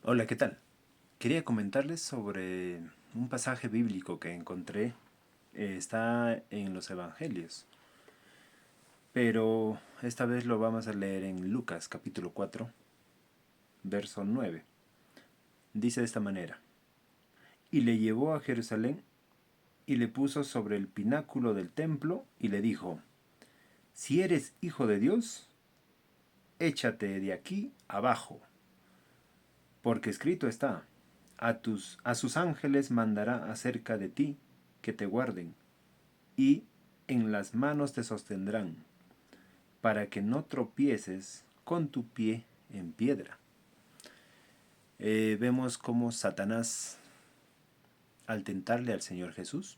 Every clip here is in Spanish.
Hola, ¿qué tal? Quería comentarles sobre un pasaje bíblico que encontré. Está en los Evangelios, pero esta vez lo vamos a leer en Lucas capítulo 4, verso 9. Dice de esta manera: Y le llevó a Jerusalén y le puso sobre el pináculo del templo y le dijo: Si eres hijo de Dios, échate de aquí abajo, porque escrito está: a sus ángeles mandará acerca de ti que te guarden, y en las manos te sostendrán, para que no tropieces con tu pie en piedra. Vemos cómo Satanás, al tentarle al Señor Jesús,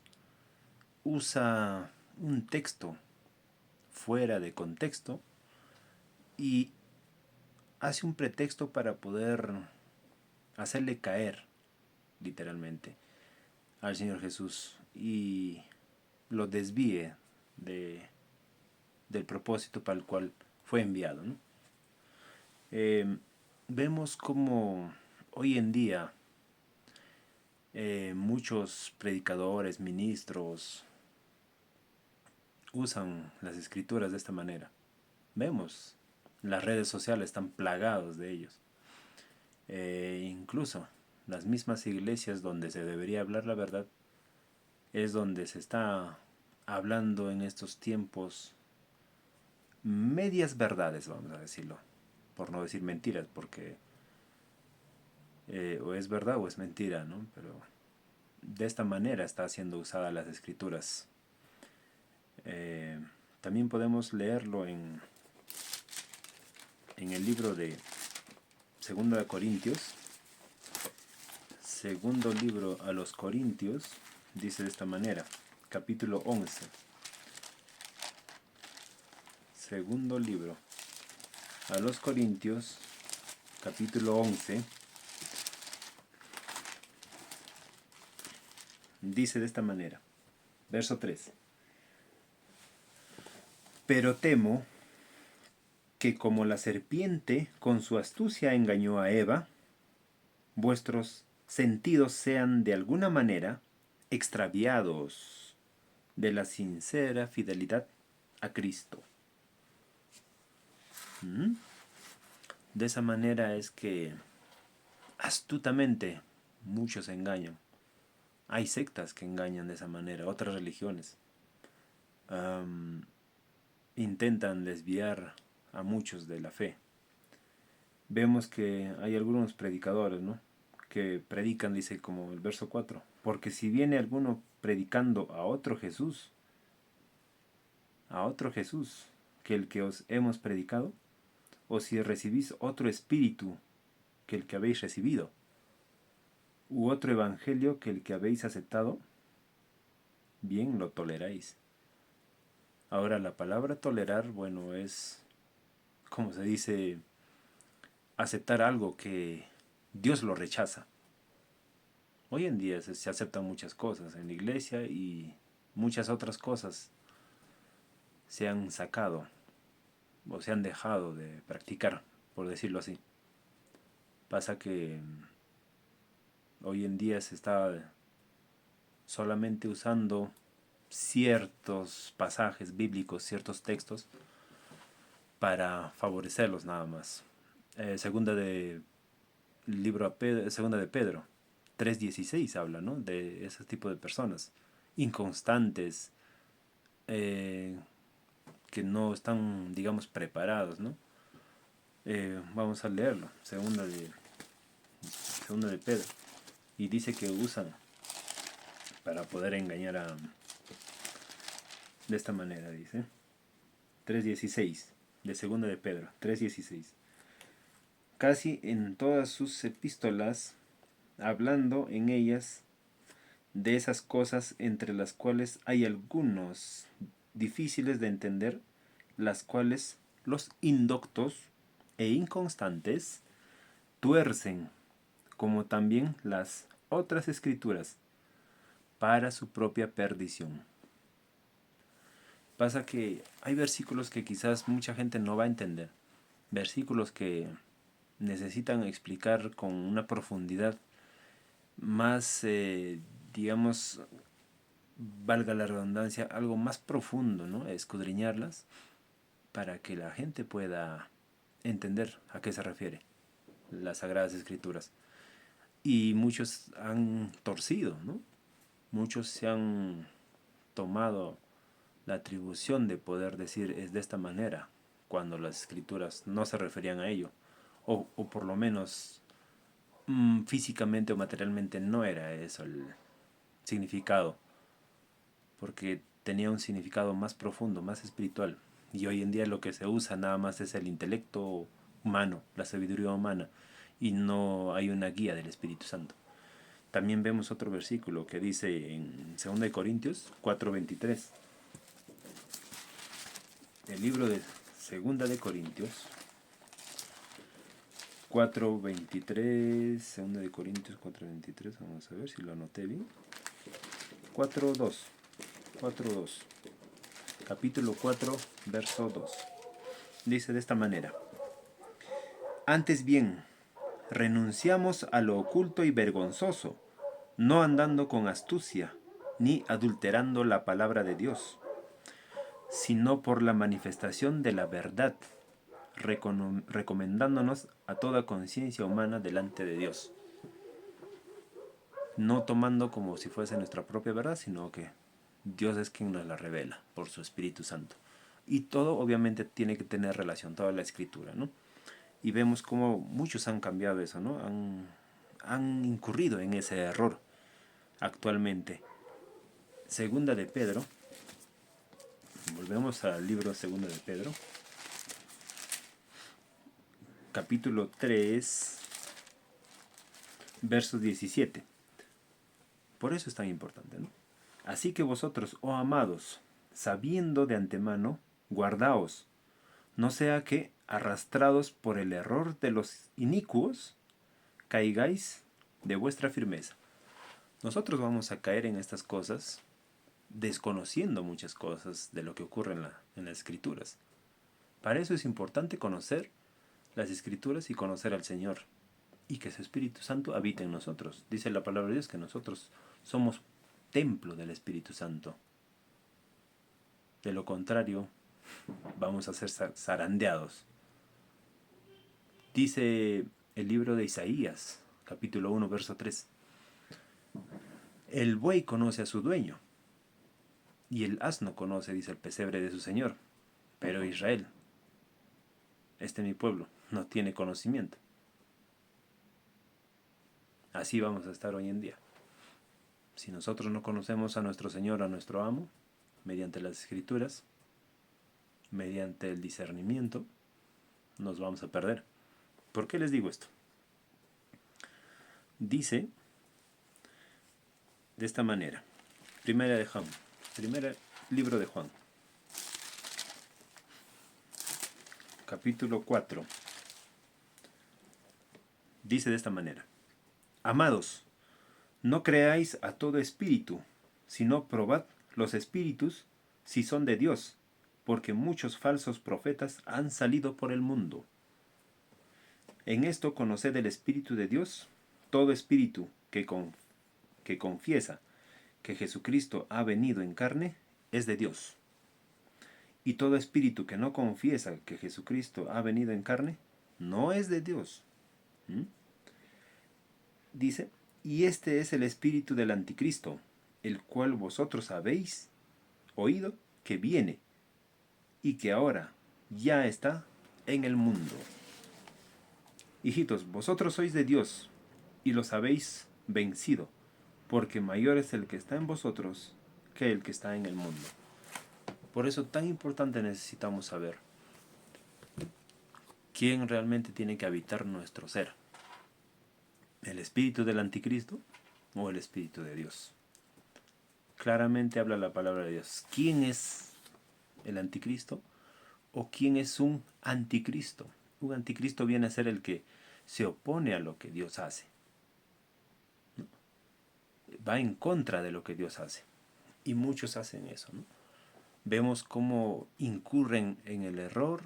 usa un texto fuera de contexto y hace un pretexto para poder hacerle caer, literalmente, al Señor Jesús y lo desvíe de, del propósito para el cual fue enviado, ¿no? Eh, Vemos como hoy en día muchos predicadores, ministros, usan las escrituras de esta manera. Vemos, las redes sociales están plagados de ellos. Incluso las mismas iglesias donde se debería hablar la verdad es donde se está hablando en estos tiempos medias verdades, vamos a decirlo, por no decir mentiras, porque o es verdad o es mentira, ¿no? Pero de esta manera está siendo usada las escrituras. Eh, También podemos leerlo en el libro de Segunda de Corintios. Segundo libro a los Corintios dice de esta manera, capítulo 11. Segundo libro a los Corintios, capítulo 11, dice de esta manera, verso 3. Pero temo que como la serpiente con su astucia engañó a Eva, vuestros sentidos sean de alguna manera extraviados de la sincera fidelidad a Cristo. ¿Mm? De esa manera es que astutamente muchos engañan. Hay sectas que engañan de esa manera, otras religiones. Um, Intentan desviar a muchos de la fe. Vemos que hay algunos predicadores, ¿no? Que predican, dice como el verso 4, porque si viene alguno predicando a otro Jesús que el que os hemos predicado, o si recibís otro espíritu que el que habéis recibido, u otro evangelio que el que habéis aceptado, bien lo toleráis. Ahora la palabra tolerar, bueno, es, como se dice, aceptar algo que Dios lo rechaza. Hoy en día se aceptan muchas cosas en la iglesia y muchas otras cosas se han sacado o se han dejado de practicar, por decirlo así. Pasa que hoy en día se está solamente usando ciertos pasajes bíblicos, ciertos textos, para favorecerlos nada más. Segunda de Segunda de Pedro 3:16 habla, ¿no? De ese tipo de personas inconstantes, eh, que no están, digamos, preparados, ¿no? Vamos a leerlo, segunda de Pedro, y dice que usan para poder engañar de esta manera, dice 3:16 de segunda de Pedro 3:16. Casi en todas sus epístolas, hablando en ellas de esas cosas entre las cuales hay algunos difíciles de entender, las cuales los indoctos e inconstantes tuercen, como también las otras escrituras, para su propia perdición. Pasa que hay versículos que quizás mucha gente no va a entender, versículos que necesitan explicar con una profundidad más, digamos, valga la redundancia, algo más profundo, ¿no? Escudriñarlas para que la gente pueda entender a qué se refiere las Sagradas Escrituras. Y muchos han torcido, ¿no? Muchos se han tomado la atribución de poder decir es de esta manera, cuando las Escrituras no se referían a ello, o por lo menos físicamente o materialmente no era eso el significado, porque tenía un significado más profundo, más espiritual. Y hoy en día lo que se usa nada más es el intelecto humano, la sabiduría humana, y no hay una guía del Espíritu Santo. También vemos otro versículo que dice en 2 Corintios 4:23. El libro de 2 Corintios 4:23, 2 Corintios 4:23, vamos a ver si lo anoté bien. 4:2, 4:2, capítulo 4, verso 2. Dice de esta manera: Antes bien, renunciamos a lo oculto y vergonzoso, no andando con astucia, ni adulterando la palabra de Dios, sino por la manifestación de la verdad, recomendándonos a toda conciencia humana delante de Dios. No tomando como si fuese nuestra propia verdad, sino que Dios es quien nos la revela por su Espíritu Santo. Y todo obviamente tiene que tener relación, toda la Escritura, ¿no? Y vemos cómo muchos han cambiado eso, ¿no? Han incurrido en ese error actualmente. Segunda de Pedro, volvemos al libro Segunda de Pedro, capítulo 3, verso 17. Por eso es tan importante, ¿no? Así que vosotros, oh amados, sabiendo de antemano, guardaos, no sea que, arrastrados por el error de los inicuos, caigáis de vuestra firmeza. Nosotros vamos a caer en estas cosas desconociendo muchas cosas de lo que ocurre en las Escrituras. Para eso es importante conocer las Escrituras y conocer al Señor, y que su Espíritu Santo habite en nosotros. Dice la palabra de Dios que nosotros somos templo del Espíritu Santo. De lo contrario, vamos a ser zarandeados. Dice el libro de Isaías, capítulo 1, verso 3. El buey conoce a su dueño, y el asno conoce, dice, el pesebre de su señor. Pero Israel, mi pueblo, no tiene conocimiento. Así vamos a estar hoy en día. Si nosotros no conocemos a nuestro Señor, a nuestro amo, mediante las Escrituras, mediante el discernimiento, nos vamos a perder. ¿Por qué les digo esto? Dice de esta manera, primer libro de Juan, capítulo 4, dice de esta manera: Amados, no creáis a todo espíritu, sino probad los espíritus si son de Dios, porque muchos falsos profetas han salido por el mundo. En esto conoced el Espíritu de Dios. Todo espíritu que confiesa que Jesucristo ha venido en carne es de Dios. Y todo espíritu que no confiesa que Jesucristo ha venido en carne no es de Dios. Dice: y este es el espíritu del anticristo, el cual vosotros habéis oído que viene y que ahora ya está en el mundo. Hijitos, vosotros sois de Dios y los habéis vencido, porque mayor es el que está en vosotros que el que está en el mundo. Por eso tan importante necesitamos saber quién realmente tiene que habitar nuestro ser. ¿El espíritu del anticristo o el espíritu de Dios? Claramente habla la palabra de Dios. ¿Quién es el anticristo o quién es un anticristo? Un anticristo viene a ser el que se opone a lo que Dios hace. Va en contra de lo que Dios hace. Y muchos hacen eso, ¿no? Vemos cómo incurren en el error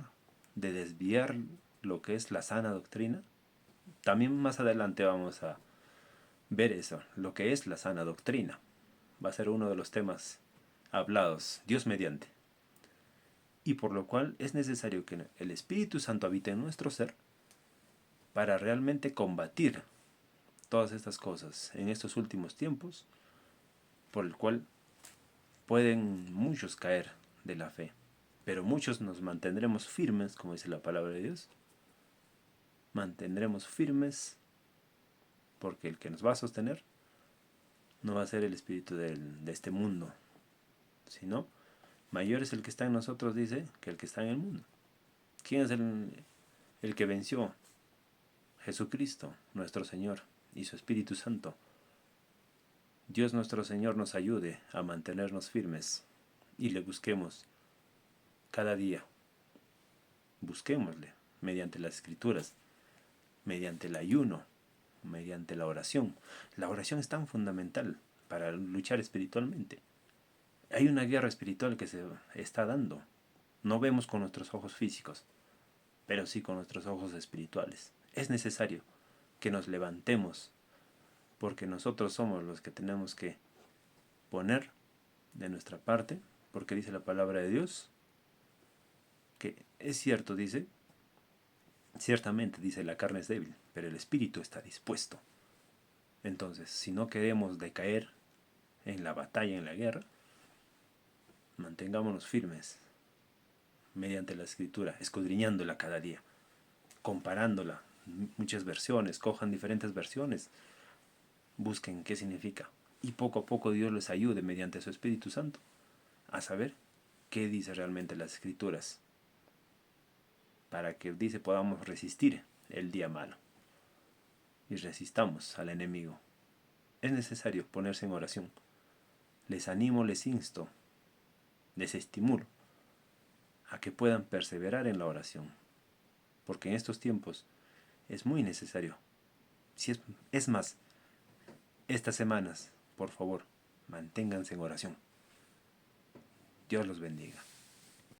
de desviar lo que es la sana doctrina También más adelante vamos a ver eso, lo que es la sana doctrina. Va a ser uno de los temas hablados, Dios mediante. Y por lo cual es necesario que el Espíritu Santo habite en nuestro ser para realmente combatir todas estas cosas en estos últimos tiempos, por el cual pueden muchos caer de la fe, pero muchos nos mantendremos firmes, como dice la palabra de Dios. Mantendremos firmes porque el que nos va a sostener no va a ser el espíritu de este mundo, sino mayor es el que está en nosotros, dice, que el que está en el mundo. ¿Quién es el que venció? Jesucristo, nuestro Señor, y su Espíritu Santo. Dios nuestro Señor nos ayude a mantenernos firmes y le busquemos cada día. Busquémosle mediante las Escrituras, mediante el ayuno, mediante la oración. La oración es tan fundamental para luchar espiritualmente. Hay una guerra espiritual que se está dando. No vemos con nuestros ojos físicos, pero sí con nuestros ojos espirituales. Es necesario que nos levantemos, porque nosotros somos los que tenemos que poner de nuestra parte, porque dice la palabra de Dios, que es cierto, dice, ciertamente dice, la carne es débil, pero el espíritu está dispuesto. Entonces, si no queremos decaer en la batalla, en la guerra, mantengámonos firmes mediante la escritura, escudriñándola cada día, comparándola, muchas versiones, cojan diferentes versiones, busquen qué significa. Y poco a poco Dios les ayude mediante su Espíritu Santo a saber qué dice realmente las escrituras, para que, dice, podamos resistir el día malo y resistamos al enemigo. Es necesario ponerse en oración. Les animo, les insto, les estimulo a que puedan perseverar en la oración, porque en estos tiempos es muy necesario. Si es más, estas semanas, por favor, manténganse en oración. Dios los bendiga.